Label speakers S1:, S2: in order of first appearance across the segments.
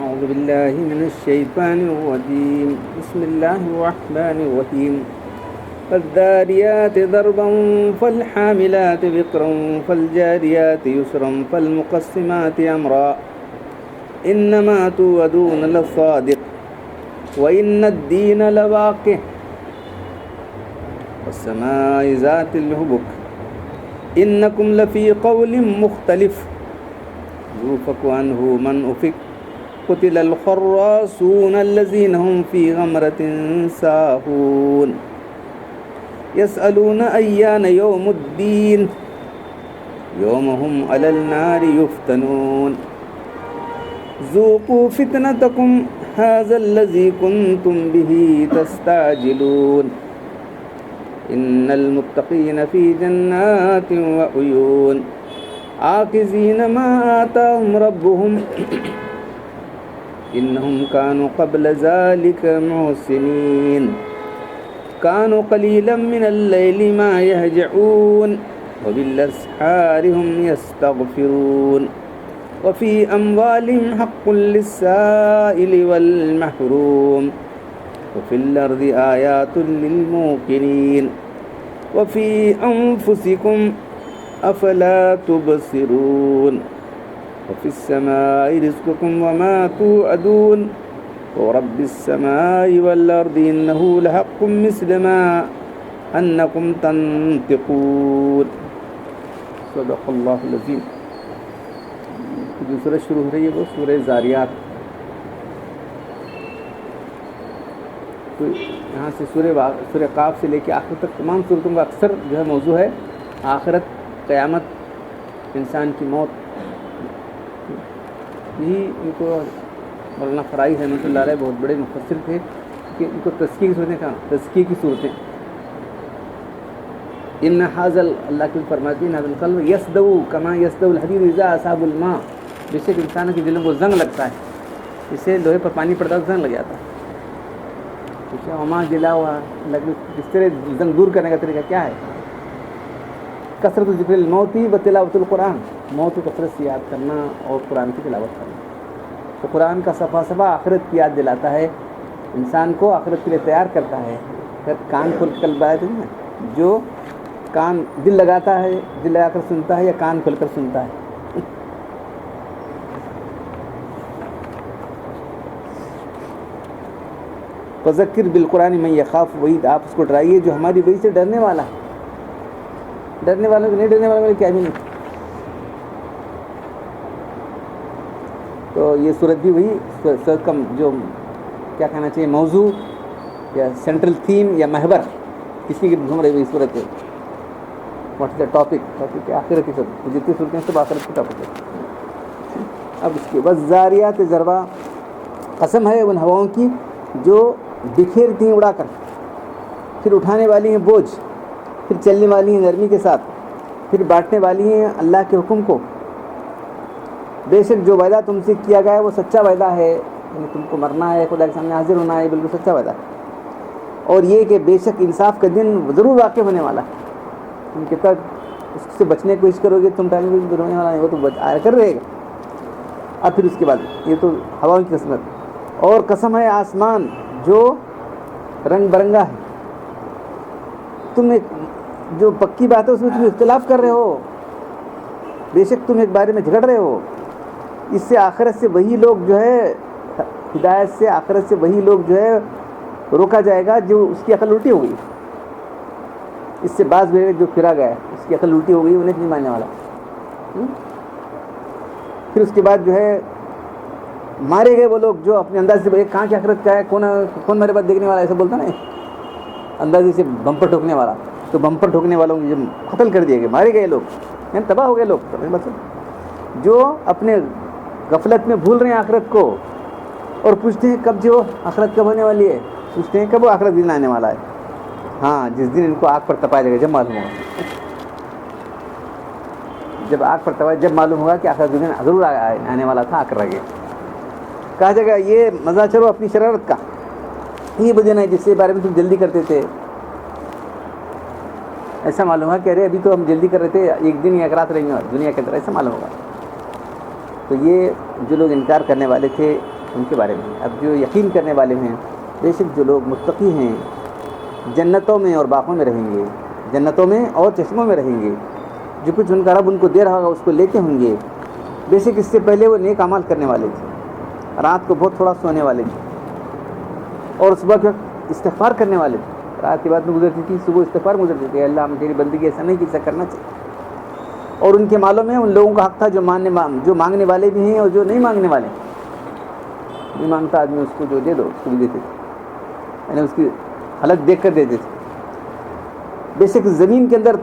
S1: أعوذ بالله من الشيطان الرجيم بسم الله الرحمن الرحيم فالذاريات ضربا فالحاملات وقرا فالجاريات يسرا فالمقسمات أمرا إنما توعدون لصادق وإن الدين لواقع والسماء ذات الحبك إنكم لفي قول مختلف يؤفك عنه من أفك قتل الخراسون الذين هم في غمرة ساهون يسألون أيان يوم الدين يوم هم على النار يفتنون ذوقوا فتنتكم هذا الذي كنتم به تستعجلون إن المتقين في جنات وعيون عاكزين ما آتاهم ربهم إنهم كانوا قبل ذلك محسنين كانوا قليلا من الليل ما يهجعون وبالأسحار هم يستغفرون وفي أموالهم حق للسائل والمحروم وفي الأرض آيات للموقنين وفي أنفسكم أفلا تبصرون وفي السماء رزقكم وما توعدون ورب السماء والأرض إنه لحق مثل ما أنكم تنطقون صدق اللہ العظیم. جو سورہ شروع ہو رہی ہے وہ سورہ زاریات. تو یہاں سے سورہ قاف سے لے کے آخر تک تمام صورتوں کا اکثر جو ہے موضوع ہے آخرت، قیامت، انسان کی موت. یہی ان کو مولانا فرائی رحمۃ اللہ علیہ بہت بڑے مفسر تھے کہ ان کو تزکیے کی صورتیں کہاں، تزکیے کی صورتیں. ان حاضل اللہ کی فرماتی ہیں حاضل قلب یسدو کما یسدو الحدید اذا اصاب الماء. بے شک انسان کے دل میں وہ زنگ لگتا ہے، اس سے لوہے پر پانی پڑتا ہے زنگ لگ جاتا ہے. وما جلا ہوا اس طرح زنگ دور کرنے کا طریقہ کیا ہے؟ کثرت ذکر الموت و تلاوت القرآن. موت کو کثرت سے یاد کرنا اور قرآن کی تلاوت کرنا. تو قرآن کا صفحہ صفحہ آخرت کی یاد دلاتا ہے، انسان کو آخرت کے لیے تیار کرتا ہے. پھر کان کھول کر بات ہے جو کان دل لگاتا ہے، دل لگا کر سنتا ہے یا کان کھول کر سنتا ہے. فذکر بالقرآن من یخاف وعید. آپ اس کو ڈرائیے جو ہماری وعید سے ڈرنے والا ہے. ڈرنے والوں کو نہیں، ڈرنے والوں کو کیا بھی نہیں. تو یہ صورت بھی وہی صورت کا جو کیا کہنا چاہیے موضوع یا سینٹرل تھیم یا محور کسی کی گھوم رہی ہوئی صورت ہے. واٹ از دا ٹاپک ہے آخرت کی صورت. جتنی صورتیں سب آخرت کی ٹاپک ہے. اب اس کے بعد زاریات ضربا، قسم ہے ان ہواؤں کی جو بکھیرتی ہیں اڑا کر، پھر اٹھانے والی ہیں بوجھ، پھر چلنے والی ہیں نرمی کے ساتھ، پھر بانٹنے والی ہیں اللہ کے حکم کو. بے شک جو وعدہ تم سے کیا گیا ہے وہ سچا وعدہ ہے. یعنی تم کو مرنا ہے، خدا کے سامنے حاضر ہونا ہے، بالکل سچا وعدہ ہے. اور یہ کہ بے شک انصاف کا دن ضرور واقع ہونے والا ہے. تم کتنا اس سے بچنے کی کوشش کرو گے تم ٹائم ہونے والا نہیں، وہ تو آیا کر رہے گا. اب پھر اس کے بعد یہ تو ہواؤں کی قسمت. اور قسم ہے آسمان جو رنگ برنگا ہے. تم ایک جو پکی بات ہے اس میں تم اختلاف کر رہے ہو. بے شک تم ایک بارے میں جھگڑ رہے ہو. اس سے آخرت سے وہی لوگ جو ہے ہدایت سے، آخرت سے وہی لوگ جو ہے روکا جائے گا جو اس کی عقل الٹی ہو گئی. اس سے بعض بھی جو پھرا گیا ہے اس کی عقل الٹی ہو گئی، انہیں نہیں ماننے والا. پھر اس کے بعد جو ہے مارے گئے وہ لوگ جو اپنے انداز سے کہاں کی آخرت کیا ہے، کون میرے بات دیکھنے والا، ایسا بولتا نا اندازے سے بمپر ٹھوکنے والا. تو بمپر ٹھوکنے والوں کو قتل کر دیے گئے، مارے گئے لوگ، یعنی تباہ ہو گئے لوگ. جو اپنے غفلت میں بھول رہے ہیں آخرت کو اور پوچھتے ہیں کب جو آخرت کب ہونے والی ہے، پوچھتے ہیں کب وہ آخرت دن آنے والا ہے. ہاں جس دن ان کو آگ پر تپایا جائے گا، جب معلوم ہوگا، جب آگ پر تپایا جب معلوم ہوگا کہ آخرت دن ضرور آنے والا تھا، آ کر رہ گیا. کہا جائے گا یہ مزہ چلو اپنی شرارت کا، یہ وجہ نہیں جس کے بارے میں تم جلدی کرتے تھے. ایسا معلوم ہوا کہ ارے ابھی تو ہم جلدی کر رہے تھے، ایک دن یا ایک رات رہیں گے دنیا کے اندر، ایسا معلوم ہوگا. تو یہ جو لوگ انکار کرنے والے تھے ان کے بارے میں. اب جو یقین کرنے والے ہیں، بے شک جو لوگ متقی ہیں جنتوں میں اور باغوں میں رہیں گے، جنتوں میں اور چشموں میں رہیں گے. جو کچھ ان کا رب ان کو دے رہا ہوگا اس کو لیتے ہوں گے. بے شک اس سے پہلے وہ نیک اعمال کرنے والے تھے، رات کو بہت تھوڑا سونے والے تھے، اور صبح کے وقت استغفار کرنے والے تھے. رات کی بات میں گزرتی تھی، صبح استغفار گزرتی تھی، اللہ ہم تیری بندگی ایسا نہیں کیسا کرنا چاہیے. اور ان کے مالوں میں ان لوگوں کا حق تھا جو مانگنے والے بھی ہیں اور جو نہیں مانگنے والے. نہیں مانگتا آدمی اس کو جو دے دو اس کو بھی دیتے تھے، یعنی اس کی حالت دیکھ کر دیتے تھے. بے شک زمین کے اندر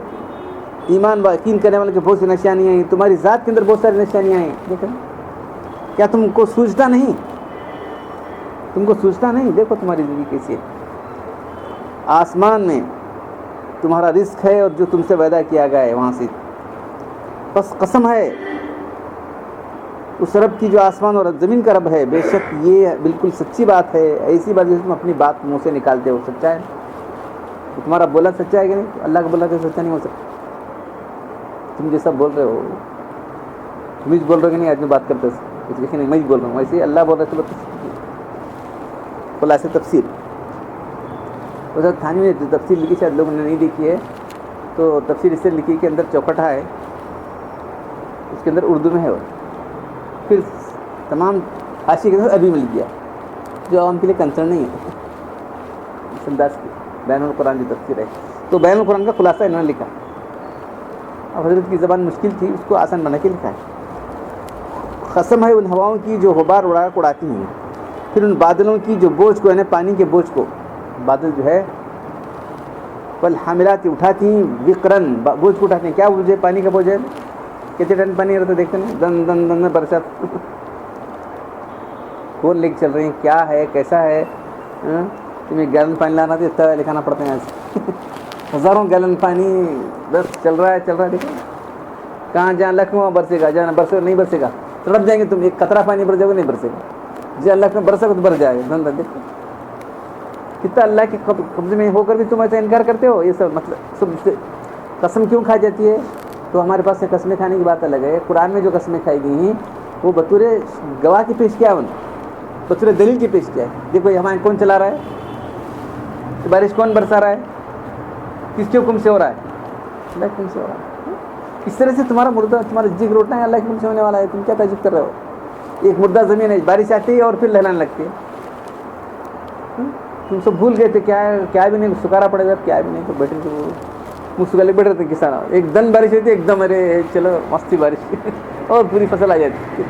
S1: ایمان و یقین کرنے والے کے بہت سی نشانیاں ہیں، تمہاری ذات کے اندر بہت ساری نشانیاں ہیں. دیکھیں کیا تم کو سوچتا نہیں؟ تم کو سوچتا نہیں؟ دیکھو تمہاری زندگی کیسی ہے. آسمان میں تمہارا رزق ہے اور جو تم سے وعدہ کیا گیا ہے وہاں سے. بس قسم ہے اس رب کی جو آسمان اور زمین کا رب ہے، بے شک یہ بالکل سچی بات ہے. ایسی بات جس تم اپنی بات منہ سے نکالتے ہو سچا ہے. تو تمہارا بولا سچا ہے کہ نہیں؟ اللہ کا بولا تو سچا نہیں ہو سکتا. تم جیسا بول رہے ہو، تم ہی بول رہے ہو کہ نہیں آدمی بات کرتے کچھ لکھے نہیں، میں ہی بول رہا ہوں ویسے اللہ بول رہا ہے. خلاصہ تفسیر تھانی میں تفسیر لکھی، شاید لوگوں نے نہیں دیکھی ہے. تو تفسیر اس سے لکھی کہ اندر چوکھٹا ہے، اس کے اندر اردو میں ہے، پھر تمام حاشیے کے اندر عربی میں لکھ دیا جو عوام کے لیے کنسرن نہیں ہے. اس انداز کی بین القرآن جو تفسیر ہے، تو بین القرآن کا خلاصہ انہوں نے لکھا. اب حضرت کی زبان مشکل تھی، اس کو آسان بنا کے لکھا ہے. قسم ہے ان ہواؤں کی جو غبار اڑاتی ہیں، پھر ان بادلوں کی جو بوجھ کو، یعنی پانی کے بوجھ کو، بادل جو ہے والحاملات اٹھاتی ہیں، وقرن بوجھ کو اٹھاتے ہیں. کیا بوجھ ہے؟ پانی کا بوجھ ہے. کتنے ٹن پانی رہتا ہے دیکھتے ہیں، دن دن دن میں برسات. کون لے کے چل رہے ہیں، کیا ہے، کیسا ہے؟ تمہیں گیلن پانی لانا تو اتنا لکھانا پڑتا ہے ایسے. ہزاروں گیلن پانی بس چل رہا ہے. دیکھیں کہاں جہاں لکھوں وہاں برسے گا، جہاں برسے نہیں برسے گا تڑپ جائیں گے. تم ایک قطرہ پانی برس جاؤ گے نہیں برسے گا، جہاں اللہ میں برسے گا تو برس جائے گا. دھن دیکھو کتنا اللہ کے قبضے میں ہو کر بھی تم ایسا انکار کرتے ہو. یہ سب مطلب سب قسم کیوں کھائی جاتی ہے؟ تو ہمارے پاس سے قسمیں کھانے کی بات الگ ہے. قرآن میں جو قسمیں کھائی گئی ہیں وہ بطور گواہ کی پیش کیا ہے، بطور دلیل کی پیش کیا ہے. دیکھو ہمارے کون چلا رہا ہے، بارش کون برسا رہا ہے، کس کے حکم سے ہو رہا ہے؟ اللہ کے حکم سے ہو رہا ہے. اس طرح سے تمہارا مردہ، تمہارا جگر اٹھنا ہے اللہ کے حکم سے ہونے والا ہے. تم کیا تعجب کر رہے ہو؟ ایک مردہ زمین ہے، بارش آتی ہے اور پھر لہلانے لگتی ہے. تم سب بھول گئے تھے کیا بھی نہیں، سکارا پڑے گا کیا بھی نہیں، تو بیٹھے تھے وہ مسکالے بیٹھ رہے تھے کسان. ایک دن بارش ہوتی ہے، ایک دم ارے چلو مستی بارش اور پوری فصل آ جاتی.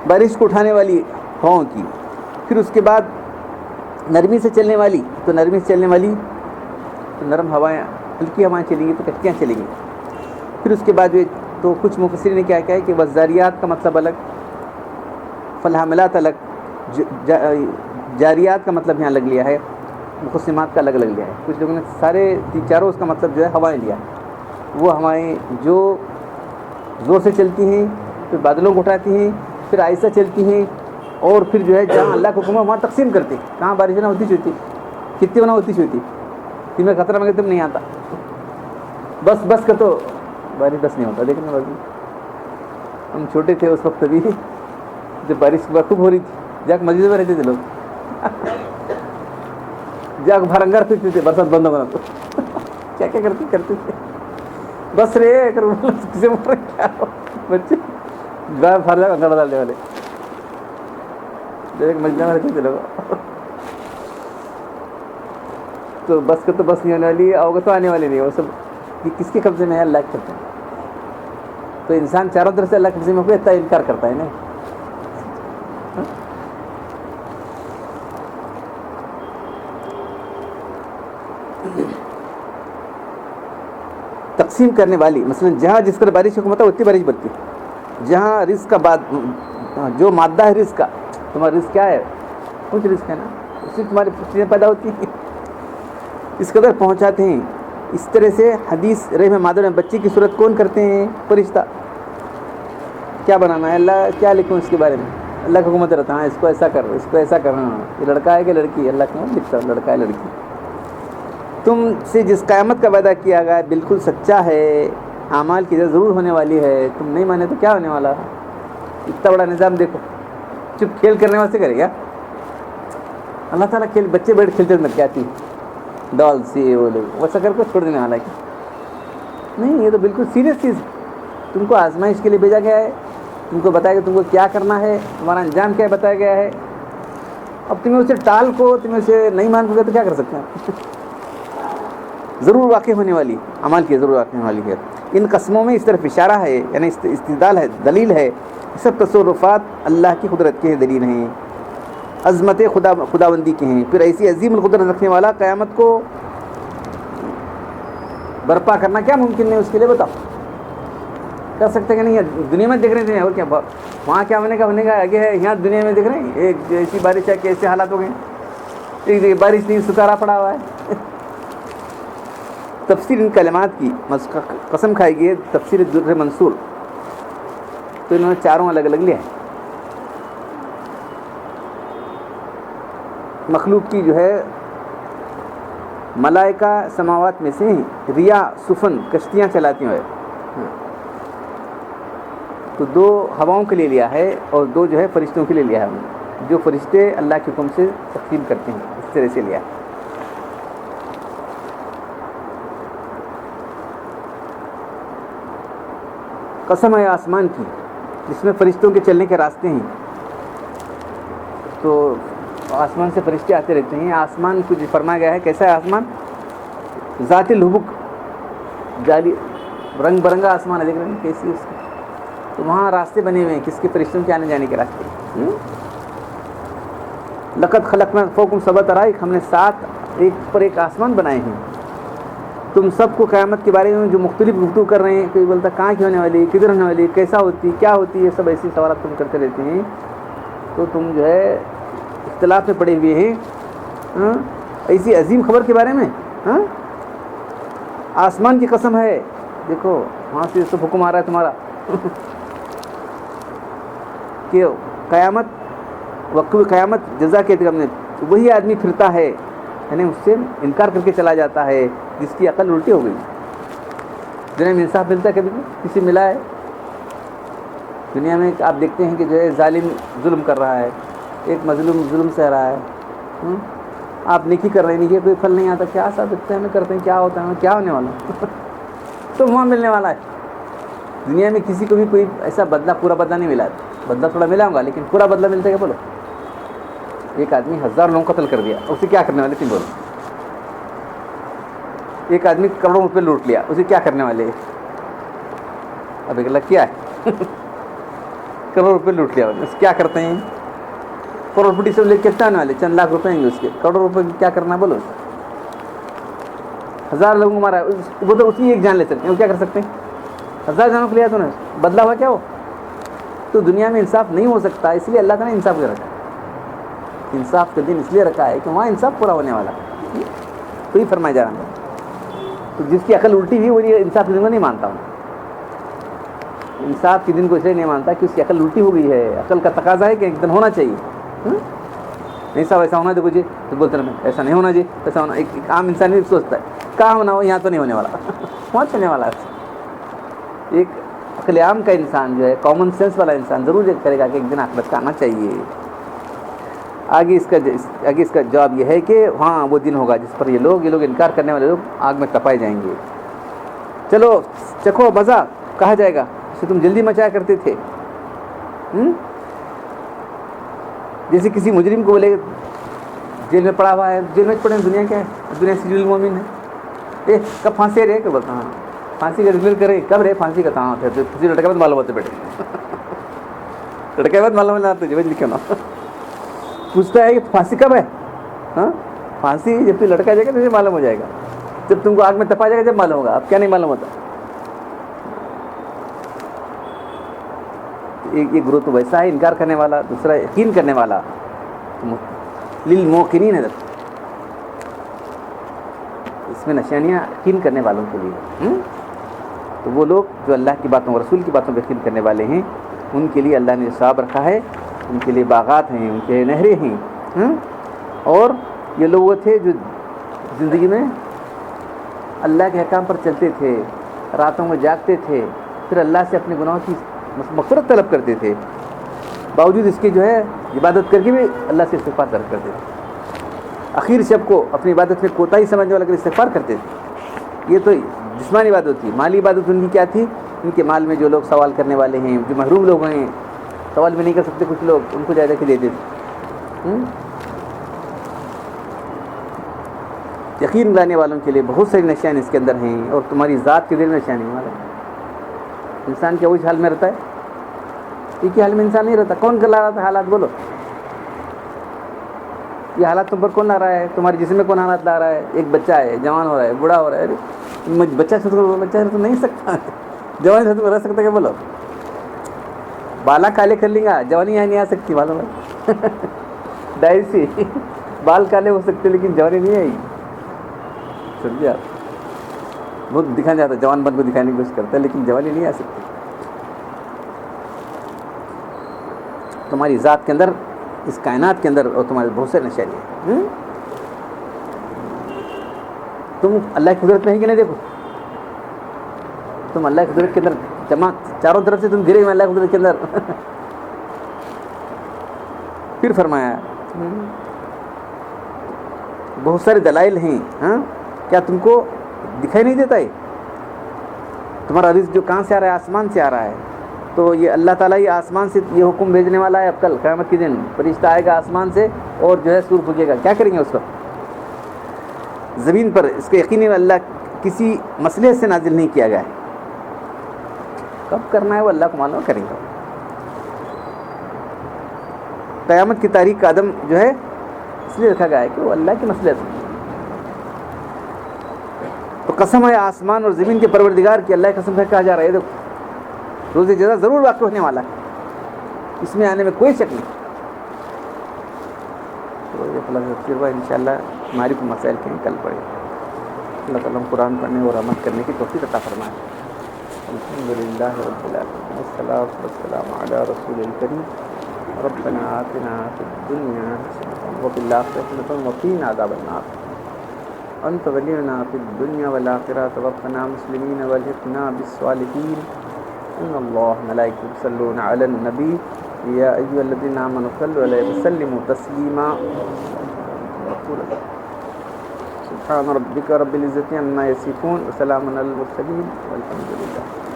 S1: بارش کو اٹھانے والی ہواؤں کی، پھر اس کے بعد نرمی سے چلنے والی، تو نرمی سے چلنے والی تو نرم ہوائیں، ہلکی ہوائیں چلیں گی تو کشتیاں چلیں گی. پھر اس کے بعد تو کچھ مفسرین نے کیا کہا ہے کہ وزاریات کا مطلب الگ، فالحاملات الگ، جاریات کا مطلب یہاں لگ لیا ہے، مقسمات کا الگ لگ لیا ہے. کچھ لوگوں نے سارے چاروں اس کا مطلب جو ہے ہوائیں لیا. وہ ہوائیں جو زور سے چلتی ہیں، پھر بادلوں کو اٹھاتی ہیں، پھر آہستہ چلتی ہیں، اور پھر جو ہے جہاں اللہ کو حکم ہے وہاں تقسیم کرتے ہیں. کہاں بارش نہ ہوتی ہوتی، کتنی ہونا ہوتی ہوتی، تمہیں خطرہ میں تم نہیں آتا، بس کا تو بارش بس نہیں ہوتا. دیکھنا بس ہم چھوٹے تھے اس وقت بھی جب بارش خوب ہو رہی تھی، جاگ مسجد میں رہتے تھے لوگ، جاگ بھرنگار پھرتے تھے برسات بند ہونا تو کیا کرتے تھے. بس رے اگر کسی کیا بچے بھر جا گڑا ڈالنے والے مسجد میں رہتے تھے لوگ. تو بس کا تو بس نہیں ہونے والی، آؤگے تو آنے والے نہیں. وہ سب کس کے قبضے میں ہے؟ اللہ کے قبضے میں. تو انسان چاروں طرف سے اللہ کے قبضے میں ہوئے اتنا انکار کرتا ہے نا. تقسیم کرنے والی، مثلا جہاں جس پر بارش حکومت ہے اتنی بارش برتی، جہاں رزق کا بعد جو مادہ ہے رزق کا، تمہارا رزق کیا ہے؟ کچھ رزق ہے نا، اس سے تمہاری چیزیں پیدا ہوتی ہیں، اس قدر پہنچاتے ہیں. اس طرح سے حدیث رحم مادر میں بچے کی صورت کون کرتے ہیں؟ فرشتہ. کیا بنانا ہے اللہ، کیا لکھوں اس کے بارے میں؟ اللہ کا حکومت رہتا ہے، اس کو ایسا کر، اس کو ایسا کرنا، یہ لڑکا ہے کہ لڑکی؟ اللہ کیوں لکھتا ہے لڑکا ہے لڑکی. تم سے جس قیامت کا وعدہ کیا گیا بالکل سچا ہے، اعمال کی ضرور ہونے والی ہے. تم نہیں مانے تو کیا ہونے والا؟ اتنا بڑا نظام دیکھو. چپ کھیل کرنے واسطے کرے گا اللہ تعالیٰ؟ کھیل بچے بیٹھ کھیلتے ہیں کیا تھی ڈال سے وہ لوگ ویسا کر کے چھوڑ دینے والا ہے نہیں. یہ تو بالکل سیریس چیز. تم کو آزمائش کے لیے بھیجا گیا ہے, تم کو بتایا کہ تم کو کیا کرنا ہے, تمہارا انجام کیا بتایا گیا ہے. اب تمہیں اسے ٹال کو, تمہیں اسے نہیں مان کو گے تو کیا کر سکتے ہیں؟ ضرور واقع ہونے والی عمل کی ضرور واقع ہونے والی ہے. ان قسموں میں اس طرف اشارہ ہے, یعنی استدلال ہے, دلیل ہے. سب تصرفات اللہ کی قدرت کے دلیل ہیں, عظمت خداوندی کے ہیں. پھر ایسی عظیم القدرت رکھنے والا قیامت کو برپا کرنا کیا ممکن نہیں اس کے لیے؟ بتاؤ کر سکتے کہ نہیں؟ دنیا میں دیکھ رہے تھے اور کیا وہاں کیا ہونے کا آگے ہے, یہاں دنیا میں دیکھ رہے ہیں ایک ایسی بارش ہے کہ ایسے حالات ہو گئے ہیں, ایک بارش نہیں سکارا پڑا ہوا ہے. تفسیر ان کلمات کی قسم کھائی گئی ہے تفسیر در منصور, تو انہوں نے چاروں الگ الگ لیا ہے. مخلوق کی جو ہے ملائکہ سماوات میں سے ریا سفن کشتیاں چلاتی ہیں, تو 2 ہواؤں کے لیے لیا ہے اور 2 جو ہے فرشتوں کے لیے لیا ہے. جو فرشتے اللہ کے حکم سے تقسیم کرتے ہیں اس طرح سے لیا. قسم ہے آسمان کی جس میں فرشتوں کے چلنے کے راستے ہیں. تو آسمان سے فرشتے آتے رہتے ہیں. آسمان کچھ فرمایا گیا ہے کیسا ہے آسمان؟ ذات الحبک, جالی رنگ برنگا آسمان ہے, دیکھ رہے ہیں کیسی اس کی. تو وہاں راستے بنے ہوئے ہیں کس کے؟ فرشتوں کے آنے جانے کے راستے. لقد خلقنا فوقکم سبع طرائق, ہم نے 7 ایک پر ایک آسمان بنائے ہیں. تم سب کو قیامت کے بارے میں جو مختلف گفتگو کر رہے ہیں, کوئی بولتا کہاں کی ہونے والی, کدھر ہونے والی, کیسا ہوتی, کیا ہوتی, یہ سب ایسے سوالات تم کرتے رہتے ہیں. تو تم جو ہے اختلاف میں پڑے ہوئے ہیں ایسی عظیم خبر کے بارے میں. آسمان کی قسم ہے, دیکھو وہاں سے سب حکم آ رہا ہے تمہارا کہ قیامت وقت قیامت جزا کے اعتقاد میں وہی آدمی پھرتا ہے, یعنی اس سے انکار کر کے چلا جاتا ہے جس کی عقل الٹی ہو گئی. دنیا میں انصاف ملتا ہے کبھی کسی ملا ہے؟ دنیا میں آپ دیکھتے ہیں کہ جو ہے ظالم ظلم کر رہا ہے, ایک مظلوم ظلم سہ رہا ہے. آپ نیکی کر رہے ہیں, نیکی کوئی پھل نہیں آتا, کیا سابقتے ہمیں کرتے ہیں, کیا ہوتا ہے, کیا ہونے والا تو وہاں ملنے والا ہے. دنیا میں کسی کو بھی کوئی ایسا بدلہ پورا بدلہ نہیں ملا. بدلہ تھوڑا ملا ہوگا لیکن پورا بدلہ ملتا ہے کیا؟ بولو. ایک آدمی 1000 لوگوں کو قتل کر دیا, اسے کیا کرنے والے؟ تم بولو. ایک آدمی کروڑوں روپے لوٹ لیا, اسے کیا کرنے والے؟ اب ایک لگ کیا ہے کروڑ روپے لوٹ لیا, اسے کیا کرتے ہیں؟ پراپرٹی سے لے کے کیا آنے والے؟ چند لاکھ روپے ہیں اس کے, کروڑوں روپے کیا کرنا بولو. 1000 لوگوں کو مارا, وہ تو اسی ایک جان لے سکتے ہیں, وہ کیا کر سکتے ہیں؟ 1000 جانوں کو لیا تو نے, بدلا ہوا کیا ہو؟ تو دنیا میں انصاف نہیں ہو سکتا, اس لیے اللہ تعالیٰ نے انصاف کر رکھا ہے. انصاف کا دن اس لیے رکھا ہے کہ وہاں انصاف پورا ہونے والا ہے, تو یہ فرمایا جا رہا ہے. تو جس کی عقل الٹی ہوئی وہ یہ انصاف کے دن کو نہیں مانتا ہوں. انصاف کے دن کو اس لیے نہیں مانتا کہ اس کی عقل الٹی ہو گئی ہے. عقل کا تقاضا ہے کہ ایک دن ہونا چاہیے, نہیں صاحب ایسا ہونا تو مجھے تو بولتے رہے ایسا نہیں ہونا چاہیے, ایسا ہونا. ایک عام انسان بھی سوچتا ہے کہاں ہونا ہو, یہاں تو نہیں ہونے والا, وہاں چلنے والا ہے. ایک عقل عام کا انسان جو ہے, کامن سینس والا انسان ضرور کرے گا کہ ایک دن آخرت کا آنا چاہیے. آگے اس کا جواب یہ ہے کہ ہاں وہ دن ہوگا جس پر یہ لوگ انکار کرنے والے لوگ آگ میں تپائے جائیں گے. چلو چکھو مزہ, کہا جائے گا اسے تم جلدی مچایا کرتے تھے. جیسے کسی مجرم کو بولے جیل میں پڑا ہوا ہے, جیل میں پڑے, دنیا کیا ہے, دنیا سجل المومن ہے. کب پھانسی رہے کہ بولتا ہاں پھانسی کا رزلٹ کرے, کب رہے پھانسی کا تھا, کسی لڑکے بعد معلوم ہوتے بیٹھے, لڑکے بعد معلوم نہیں آتے جب لکھے نا, پوچھتا ہے کہ پھانسی کب ہے. ہاں پھانسی جب تو لڑکا جائے گا تو معلوم ہو جائے گا, جب تم کو آگ میں تپا جائے گا جب معلوم ہوگا. اب کیا نہیں معلوم ہوتا. ایک گروہ تو ویسا ہے انکار کرنے والا, دوسرا یقین کرنے والا. للموقنین ہے, اس میں نشانیاں یقین کرنے والوں کے لیے. تو وہ لوگ جو اللہ کی باتوں رسول کی باتوں پہ یقین کرنے والے ہیں, ان کے لیے اللہ نے ثواب رکھا ہے. ان کے لیے باغات ہیں, ان کے نہریں ہیں. اور یہ لوگ وہ تھے جو زندگی میں اللہ کے احکام پر چلتے تھے, راتوں میں جاگتے تھے, پھر اللہ سے اپنے گناہوں کی مغفرت طلب کرتے تھے. باوجود اس کے جو ہے عبادت کر کے بھی اللہ سے استغفار طلب کرتے تھے. اخیر شب کو اپنی عبادت میں کوتاہی سمجھنے والا کر استغفار کرتے تھے. یہ تو جسمانی عبادت تھی. مالی عبادت ان کی کیا تھی؟ ان کے مال میں جو لوگ سوال کرنے والے ہیں، جو محروم لوگ ہیں، سوال بھی نہیں کر سکتے کچھ لوگ، ان کو جا کے دیتے تھے. یقین لانے والوں کے لیے بہت ساری نشانی اس کے اندر ہیں، اور تمہاری ذات کے دل میں نشانی والا ہے. انسان کیا وہی حال میں رہتا ہے؟ ایک ہی حال میں انسان نہیں رہتا. کون کر لا رہا تھا حالات؟ بولو. یہ حالات تم پر کون لا رہا ہے؟ تمہارے جسم میں کون حالات لا رہا ہے؟ ایک بچہ ہے، جوان ہو رہا ہے، بوڑھا ہو رہا ہے. بچہ تو نہیں سکتا، جوان سے تو رہ سکتا. کیا بولو؟ بالا کالے کر لیں گا، جوانی یہاں نہیں آ سکتی. معلوم ہے ڈائی سی بال کالے ہو سکتے لیکن جوانی نہیں آئی. سمجھے آپ؟ بہت دکھانا چاہتا ہے، جوان بن کو دکھانے کی کوشش کرتا ہے لیکن جوانی نہیں آ سکتی. تمہاری ذات کے اندر، اس کائنات کے اندر، اور تمہارے بہت سے نشانی ہیں. تم اللہ کی قدرت میں ہے کہ نہیں؟ دیکھو تم اللہ کی قدرت کے اندر جمع، چاروں طرف سے تم گرے ہوئے اللہ کی قدرت کے اندر. پھر فرمایا بہت سارے دلائل ہیں. کیا تم کو دکھائی نہیں دیتا ہے؟ تمہارا رزق جو کہاں سے آ رہا ہے؟ آسمان سے آ رہا ہے. تو یہ اللہ تعالیٰ یہ آسمان سے یہ حکم بھیجنے والا ہے. اب کل قیامت کے دن فرشتہ آئے گا آسمان سے اور جو ہے سور پھونکے گا. کیا کریں گے اس وقت زمین پر؟ اس کو یقینی اللہ کسی مسئلے سے نازل نہیں کیا گیا ہے. کب کرنا ہے وہ اللہ کو معلوم، کریں گے. قیامت کی تاریخ کا عدم جو ہے اس لیے رکھا گیا ہے کہ وہ اللہ کی مسئلے ہے. تو قسم ہے آسمان اور زمین کے پروردگار کی، اللہ کی قسم سے کہا جا رہا ہے. دیکھو روز جزا ضرور واقع ہونے والا ہے، اس میں آنے میں کوئی شک نہیں. تو یہ خلاصہ انشاءاللہ ہماری کو مسائل کے کل پڑے. اللہ تعالیٰ قرآن پڑھنے اور عمل کرنے کی توفیق عطا فرمائے. الحمدللہ رب العالمین، والصلاۃ والسلام علی رسول الکریم. ربنا آتنا فی الدنیا حسنۃ وفی الآخرۃ حسنۃ وقنا عذاب النار. انت ولینا فی الدنیا والآخرہ توفنا مسلمین والحقنا بالصالحین. ان اللہ ملائکۃ یصلون علی النبی یا ایھا الذین آمنوا صلوا علیہ وسلموا تسلیما. سبحان ربک رب العزۃ عما یصفون وسلام علی المرسلین والحمد للہ.